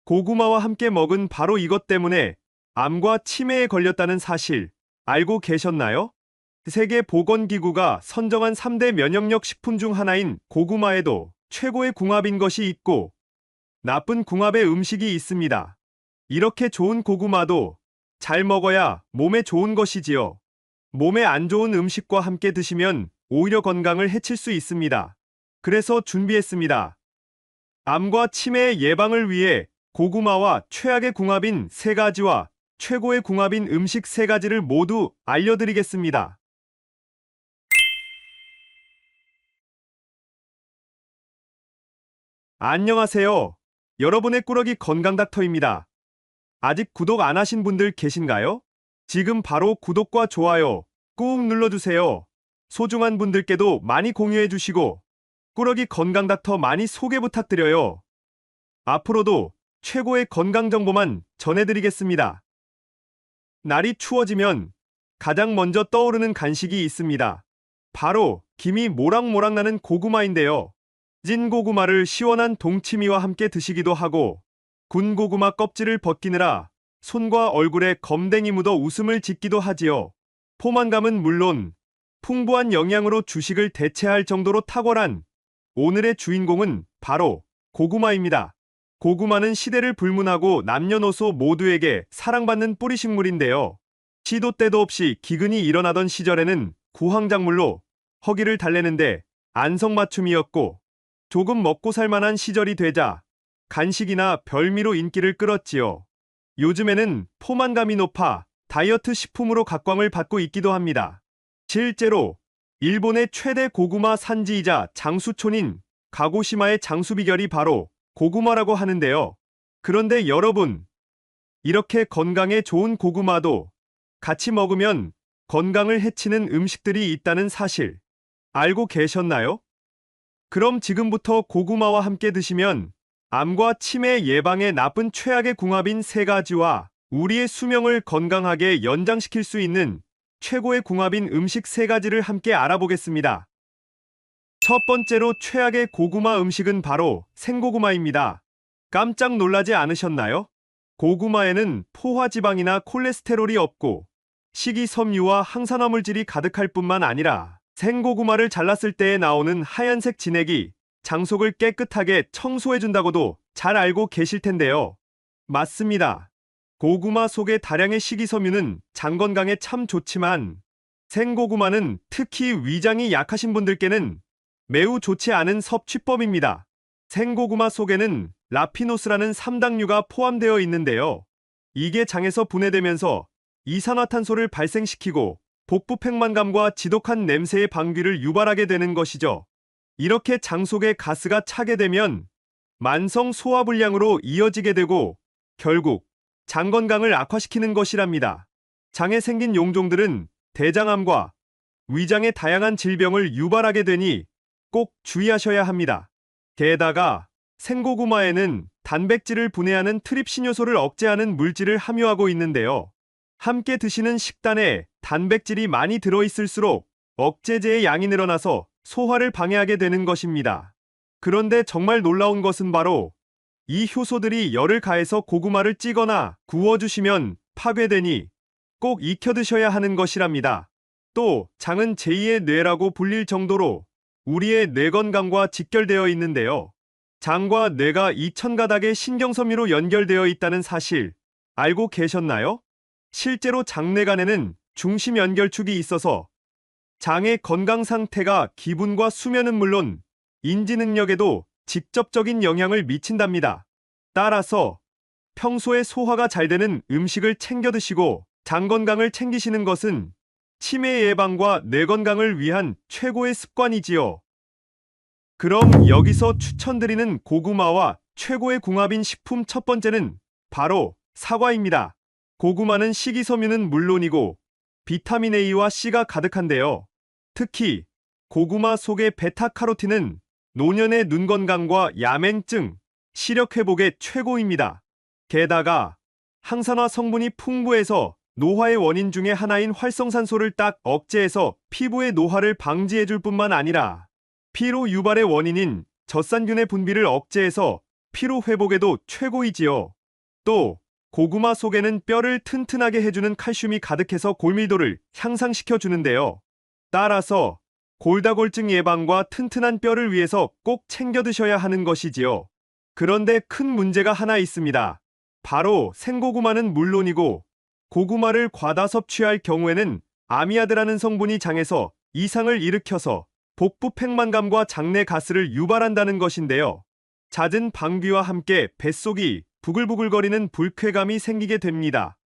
고구마와 함께 먹은 바로 이것 때문에 암과 치매에 걸렸다는 사실 알고 계셨나요? 세계보건기구가 선정한 3대 면역력 식품 중 하나인 고구마에도 최고의 궁합인 것이 있고 나쁜 궁합의 음식이 있습니다. 이렇게 좋은 고구마도 잘 먹어야 몸에 좋은 것이지요. 몸에 안 좋은 음식과 함께 드시면 오히려 건강을 해칠 수 있습니다. 그래서 준비했습니다. 암과 치매 예방을 위해 고구마와 최악의 궁합인 3가지와 최고의 궁합인 음식 3가지를 모두 알려드리겠습니다. 안녕하세요. 여러분의 꾸러기 건강닥터입니다. 아직 구독 안 하신 분들 계신가요? 지금 바로 구독과 좋아요 꾹 눌러주세요. 소중한 분들께도 많이 공유해주시고 꾸러기 건강닥터 많이 소개 부탁드려요. 앞으로도 최고의 건강 정보만 전해드리겠습니다. 날이 추워지면 가장 먼저 떠오르는 간식이 있습니다. 바로 김이 모락모락 나는 고구마인데요. 찐 고구마를 시원한 동치미와 함께 드시기도 하고 군 고구마 껍질을 벗기느라 손과 얼굴에 검댕이 묻어 웃음을 짓기도 하지요. 포만감은 물론 풍부한 영양으로 주식을 대체할 정도로 탁월한 오늘의 주인공은 바로 고구마입니다. 고구마는 시대를 불문하고 남녀노소 모두에게 사랑받는 뿌리식물인데요. 시도 때도 없이 기근이 일어나던 시절에는 구황작물로 허기를 달래는데 안성맞춤이었고 조금 먹고 살만한 시절이 되자 간식이나 별미로 인기를 끌었지요. 요즘에는 포만감이 높아 다이어트 식품으로 각광을 받고 있기도 합니다. 실제로 일본의 최대 고구마 산지이자 장수촌인 가고시마의 장수 비결이 바로 고구마라고 하는데요. 그런데 여러분, 이렇게 건강에 좋은 고구마도 같이 먹으면 건강을 해치는 음식들이 있다는 사실 알고 계셨나요? 그럼 지금부터 고구마와 함께 드시면 암과 치매 예방에 나쁜 최악의 궁합인 3가지와 우리의 수명을 건강하게 연장시킬 수 있는 최고의 궁합인 음식 3가지를 함께 알아보겠습니다. 첫 번째로 최악의 고구마 음식은 바로 생고구마입니다. 깜짝 놀라지 않으셨나요? 고구마에는 포화지방이나 콜레스테롤이 없고 식이섬유와 항산화 물질이 가득할 뿐만 아니라 생고구마를 잘랐을 때에 나오는 하얀색 진액이 장속을 깨끗하게 청소해준다고도 잘 알고 계실 텐데요. 맞습니다. 고구마 속의 다량의 식이섬유는 장 건강에 참 좋지만 생고구마는 특히 위장이 약하신 분들께는 매우 좋지 않은 섭취법입니다. 생고구마 속에는 라피노스라는 삼당류가 포함되어 있는데요. 이게 장에서 분해되면서 이산화탄소를 발생시키고 복부 팽만감과 지독한 냄새의 방귀를 유발하게 되는 것이죠. 이렇게 장 속에 가스가 차게 되면 만성 소화불량으로 이어지게 되고 결국 장 건강을 악화시키는 것이랍니다. 장에 생긴 용종들은 대장암과 위장의 다양한 질병을 유발하게 되니 꼭 주의하셔야 합니다. 게다가 생고구마에는 단백질을 분해하는 트립신효소를 억제하는 물질을 함유하고 있는데요. 함께 드시는 식단에 단백질이 많이 들어있을수록 억제제의 양이 늘어나서 소화를 방해하게 되는 것입니다. 그런데 정말 놀라운 것은 바로 이 효소들이 열을 가해서 고구마를 찌거나 구워주시면 파괴되니 꼭 익혀 드셔야 하는 것이랍니다. 또 장은 제2의 뇌라고 불릴 정도로 우리의 뇌 건강과 직결되어 있는데요. 장과 뇌가 2000가닥의 신경섬유로 연결되어 있다는 사실 알고 계셨나요? 실제로 장내간에는 중심 연결축이 있어서 장의 건강 상태가 기분과 수면은 물론 인지 능력에도 직접적인 영향을 미친답니다. 따라서 평소에 소화가 잘 되는 음식을 챙겨 드시고 장 건강을 챙기시는 것은 치매 예방과 뇌 건강을 위한 최고의 습관이지요. 그럼 여기서 추천드리는 고구마와 최고의 궁합인 식품 첫 번째는 바로 사과입니다. 고구마는 식이섬유는 물론이고 비타민 A와 C가 가득한데요. 특히 고구마 속의 베타카로틴은 노년의 눈 건강과 야맹증, 시력 회복에 최고입니다. 게다가 항산화 성분이 풍부해서 노화의 원인 중에 하나인 활성산소를 딱 억제해서 피부의 노화를 방지해줄 뿐만 아니라 피로 유발의 원인인 젖산균의 분비를 억제해서 피로 회복에도 최고이지요. 또 고구마 속에는 뼈를 튼튼하게 해주는 칼슘이 가득해서 골밀도를 향상시켜 주는데요. 따라서 골다공증 예방과 튼튼한 뼈를 위해서 꼭 챙겨 드셔야 하는 것이지요. 그런데 큰 문제가 하나 있습니다. 바로 생고구마는 물론이고 고구마를 과다 섭취할 경우에는 아미아드라는 성분이 장에서 이상을 일으켜서 복부 팽만감과 장내 가스를 유발한다는 것인데요. 잦은 방귀와 함께 뱃속이 부글부글거리는 불쾌감이 생기게 됩니다.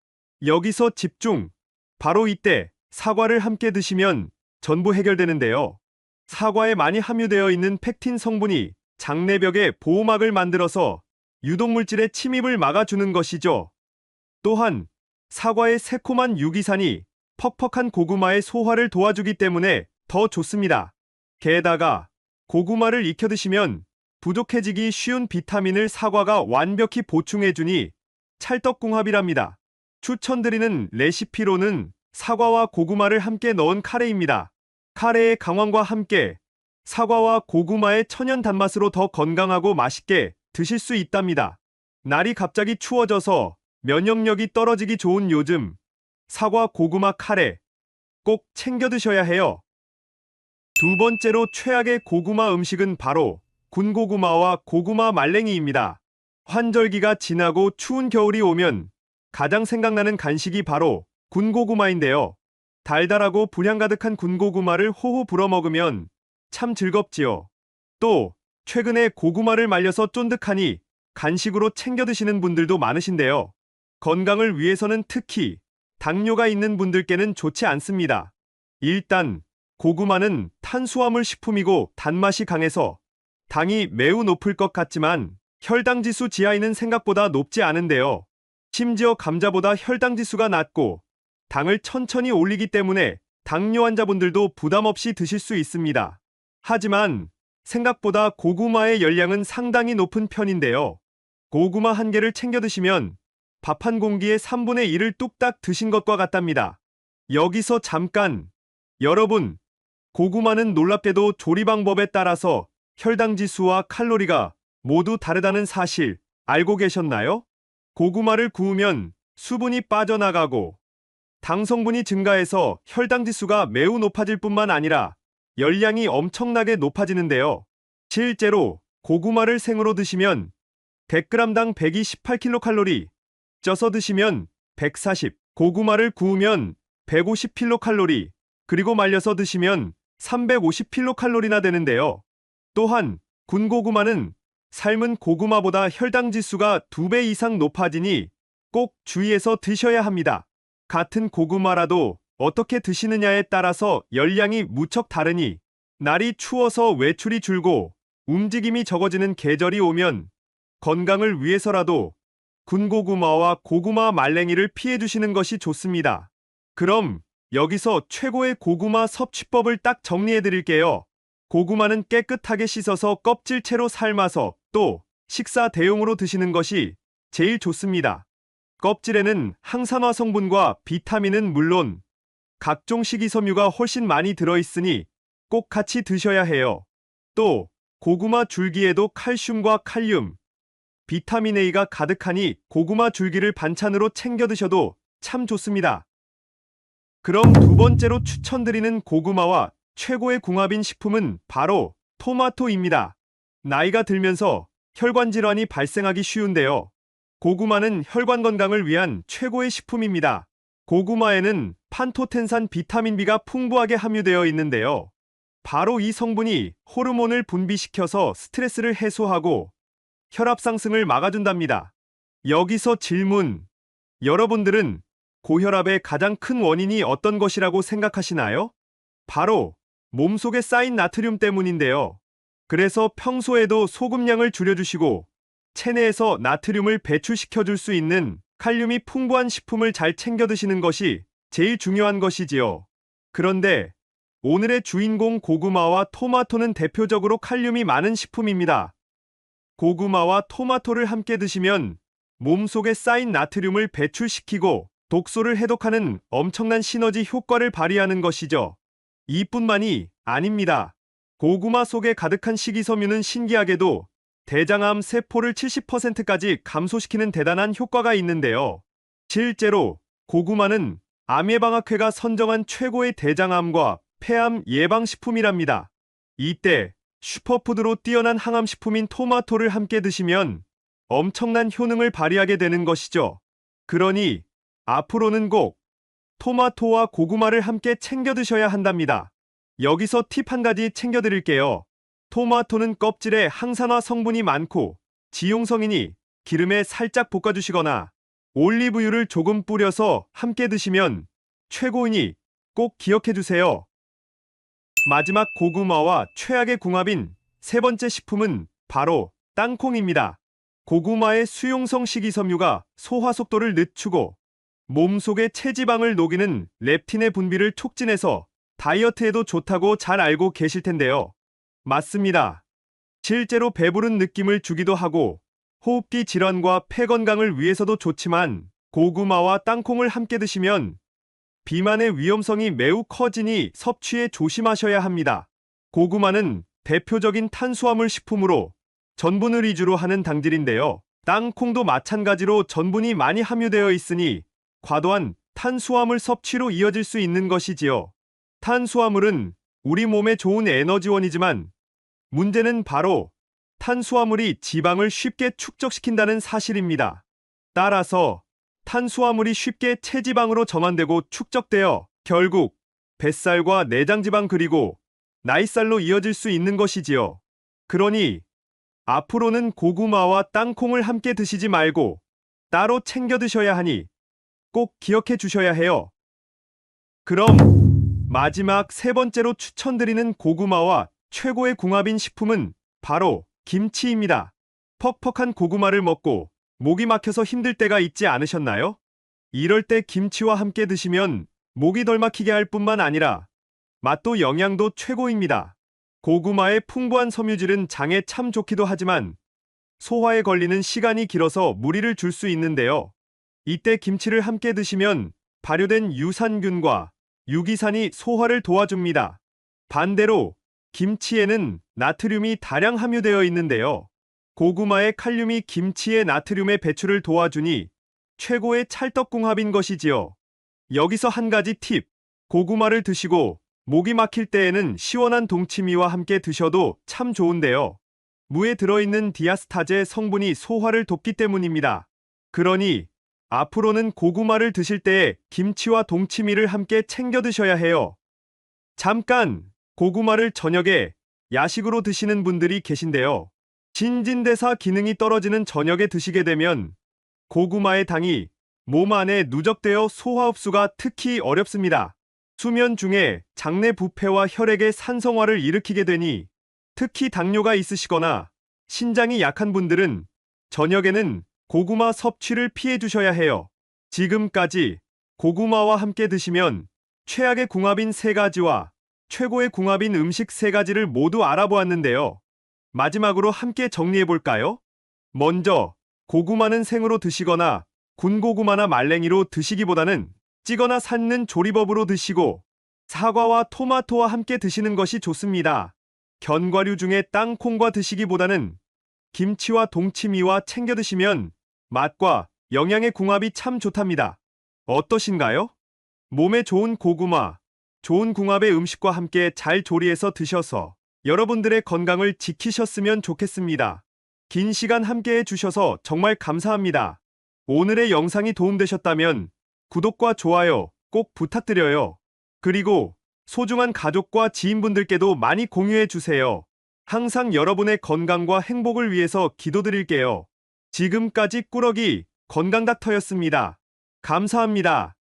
여기서 집중! 바로 이때 사과를 함께 드시면 전부 해결되는데요. 사과에 많이 함유되어 있는 펙틴 성분이 장내벽에 보호막을 만들어서 유독물질의 침입을 막아주는 것이죠. 또한 사과의 새콤한 유기산이 퍽퍽한 고구마의 소화를 도와주기 때문에 더 좋습니다. 게다가 고구마를 익혀 드시면 부족해지기 쉬운 비타민을 사과가 완벽히 보충해주니 찰떡궁합이랍니다. 추천드리는 레시피로는 사과와 고구마를 함께 넣은 카레입니다. 카레의 강황과 함께 사과와 고구마의 천연 단맛으로 더 건강하고 맛있게 드실 수 있답니다. 날이 갑자기 추워져서 면역력이 떨어지기 좋은 요즘, 사과 고구마 카레 꼭 챙겨 드셔야 해요. 두 번째로 최악의 고구마 음식은 바로 군고구마와 고구마 말랭이입니다. 환절기가 지나고 추운 겨울이 오면 가장 생각나는 간식이 바로 군고구마인데요. 달달하고 분향 가득한 군고구마를 호호 불어 먹으면 참 즐겁지요. 또 최근에 고구마를 말려서 쫀득하니 간식으로 챙겨 드시는 분들도 많으신데요. 건강을 위해서는 특히 당뇨가 있는 분들께는 좋지 않습니다. 일단 고구마는 탄수화물 식품이고 단맛이 강해서 당이 매우 높을 것 같지만 혈당 지수 GI는 생각보다 높지 않은데요. 심지어 감자보다 혈당 지수가 낮고 당을 천천히 올리기 때문에 당뇨 환자분들도 부담 없이 드실 수 있습니다. 하지만 생각보다 고구마의 열량은 상당히 높은 편인데요. 고구마 한 개를 챙겨 드시면 밥 한 공기의 3분의 1을 뚝딱 드신 것과 같답니다. 여기서 잠깐! 여러분, 고구마는 놀랍게도 조리 방법에 따라서 혈당 지수와 칼로리가 모두 다르다는 사실 알고 계셨나요? 고구마를 구우면 수분이 빠져나가고 당 성분이 증가해서 혈당 지수가 매우 높아질 뿐만 아니라 열량이 엄청나게 높아지는데요. 실제로 고구마를 생으로 드시면 100g당 128kcal, 쪄서 드시면 140, 고구마를 구우면 150kcal, 그리고 말려서 드시면 350kcal나 되는데요. 또한 군고구마는 삶은 고구마보다 혈당 지수가 2배 이상 높아지니 꼭 주의해서 드셔야 합니다. 같은 고구마라도 어떻게 드시느냐에 따라서 열량이 무척 다르니 날이 추워서 외출이 줄고 움직임이 적어지는 계절이 오면 건강을 위해서라도 군고구마와 고구마 말랭이를 피해 주시는 것이 좋습니다. 그럼 여기서 최고의 고구마 섭취법을 딱 정리해 드릴게요. 고구마는 깨끗하게 씻어서 껍질채로 삶아서 또 식사 대용으로 드시는 것이 제일 좋습니다. 껍질에는 항산화 성분과 비타민은 물론 각종 식이섬유가 훨씬 많이 들어있으니 꼭 같이 드셔야 해요. 또 고구마 줄기에도 칼슘과 칼륨, 비타민 A가 가득하니 고구마 줄기를 반찬으로 챙겨 드셔도 참 좋습니다. 그럼 두 번째로 추천드리는 고구마와 최고의 궁합인 식품은 바로 토마토입니다. 나이가 들면서 혈관 질환이 발생하기 쉬운데요. 고구마는 혈관 건강을 위한 최고의 식품입니다. 고구마에는 판토텐산 비타민 B가 풍부하게 함유되어 있는데요. 바로 이 성분이 호르몬을 분비시켜서 스트레스를 해소하고 혈압 상승을 막아준답니다. 여기서 질문. 여러분들은 고혈압의 가장 큰 원인이 어떤 것이라고 생각하시나요? 바로 몸속에 쌓인 나트륨 때문인데요. 그래서 평소에도 소금량을 줄여주시고 체내에서 나트륨을 배출시켜줄 수 있는 칼륨이 풍부한 식품을 잘 챙겨 드시는 것이 제일 중요한 것이지요. 그런데 오늘의 주인공 고구마와 토마토는 대표적으로 칼륨이 많은 식품입니다. 고구마와 토마토를 함께 드시면 몸속에 쌓인 나트륨을 배출시키고 독소를 해독하는 엄청난 시너지 효과를 발휘하는 것이죠. 이뿐만이 아닙니다. 고구마 속에 가득한 식이섬유는 신기하게도 대장암 세포를 70%까지 감소시키는 대단한 효과가 있는데요. 실제로 고구마는 암예방학회가 선정한 최고의 대장암과 폐암 예방식품이랍니다. 이때 슈퍼푸드로 뛰어난 항암식품인 토마토를 함께 드시면 엄청난 효능을 발휘하게 되는 것이죠. 그러니 앞으로는 꼭 토마토와 고구마를 함께 챙겨 드셔야 한답니다. 여기서 팁 한 가지 챙겨 드릴게요. 토마토는 껍질에 항산화 성분이 많고 지용성이니 기름에 살짝 볶아주시거나 올리브유를 조금 뿌려서 함께 드시면 최고이니 꼭 기억해 두세요. 마지막 고구마와 최악의 궁합인 세 번째 식품은 바로 땅콩입니다. 고구마의 수용성 식이섬유가 소화 속도를 늦추고 몸속의 체지방을 녹이는 렙틴의 분비를 촉진해서 다이어트에도 좋다고 잘 알고 계실 텐데요. 맞습니다. 실제로 배부른 느낌을 주기도 하고 호흡기 질환과 폐 건강을 위해서도 좋지만 고구마와 땅콩을 함께 드시면 비만의 위험성이 매우 커지니 섭취에 조심하셔야 합니다. 고구마는 대표적인 탄수화물 식품으로 전분을 위주로 하는 당질인데요. 땅콩도 마찬가지로 전분이 많이 함유되어 있으니 과도한 탄수화물 섭취로 이어질 수 있는 것이지요. 탄수화물은 우리 몸에 좋은 에너지원이지만 문제는 바로 탄수화물이 지방을 쉽게 축적시킨다는 사실입니다. 따라서 탄수화물이 쉽게 체지방으로 전환되고 축적되어 결국 뱃살과 내장지방 그리고 나이살로 이어질 수 있는 것이지요. 그러니 앞으로는 고구마와 땅콩을 함께 드시지 말고 따로 챙겨 드셔야 하니 꼭 기억해 주셔야 해요. 그럼 마지막 세 번째로 추천드리는 고구마와 최고의 궁합인 식품은 바로 김치입니다. 퍽퍽한 고구마를 먹고 목이 막혀서 힘들 때가 있지 않으셨나요? 이럴 때 김치와 함께 드시면 목이 덜 막히게 할 뿐만 아니라 맛도 영양도 최고입니다. 고구마의 풍부한 섬유질은 장에 참 좋기도 하지만 소화에 걸리는 시간이 길어서 무리를 줄 수 있는데요. 이때 김치를 함께 드시면 발효된 유산균과 유기산이 소화를 도와줍니다. 반대로 김치에는 나트륨이 다량 함유되어 있는데요. 고구마의 칼륨이 김치의 나트륨의 배출을 도와주니 최고의 찰떡궁합인 것이지요. 여기서 한 가지 팁. 고구마를 드시고 목이 막힐 때에는 시원한 동치미와 함께 드셔도 참 좋은데요. 무에 들어있는 디아스타제 성분이 소화를 돕기 때문입니다. 그러니 앞으로는 고구마를 드실 때에 김치와 동치미를 함께 챙겨 드셔야 해요. 잠깐! 고구마를 저녁에 야식으로 드시는 분들이 계신데요. 신진대사 기능이 떨어지는 저녁에 드시게 되면 고구마의 당이 몸 안에 누적되어 소화 흡수가 특히 어렵습니다. 수면 중에 장내 부패와 혈액의 산성화를 일으키게 되니 특히 당뇨가 있으시거나 신장이 약한 분들은 저녁에는 고구마 섭취를 피해 주셔야 해요. 지금까지 고구마와 함께 드시면 최악의 궁합인 세 가지와 최고의 궁합인 음식 세 가지를 모두 알아보았는데요. 마지막으로 함께 정리해 볼까요? 먼저 고구마는 생으로 드시거나 군고구마나 말랭이로 드시기보다는 찌거나 삶는 조리법으로 드시고 사과와 토마토와 함께 드시는 것이 좋습니다. 견과류 중에 땅콩과 드시기보다는 김치와 동치미와 챙겨 드시면 맛과 영양의 궁합이 참 좋답니다. 어떠신가요? 몸에 좋은 고구마, 좋은 궁합의 음식과 함께 잘 조리해서 드셔서 여러분들의 건강을 지키셨으면 좋겠습니다. 긴 시간 함께 해주셔서 정말 감사합니다. 오늘의 영상이 도움되셨다면 구독과 좋아요 꼭 부탁드려요. 그리고 소중한 가족과 지인분들께도 많이 공유해주세요. 항상 여러분의 건강과 행복을 위해서 기도드릴게요. 지금까지 꾸러기 건강닥터였습니다. 감사합니다.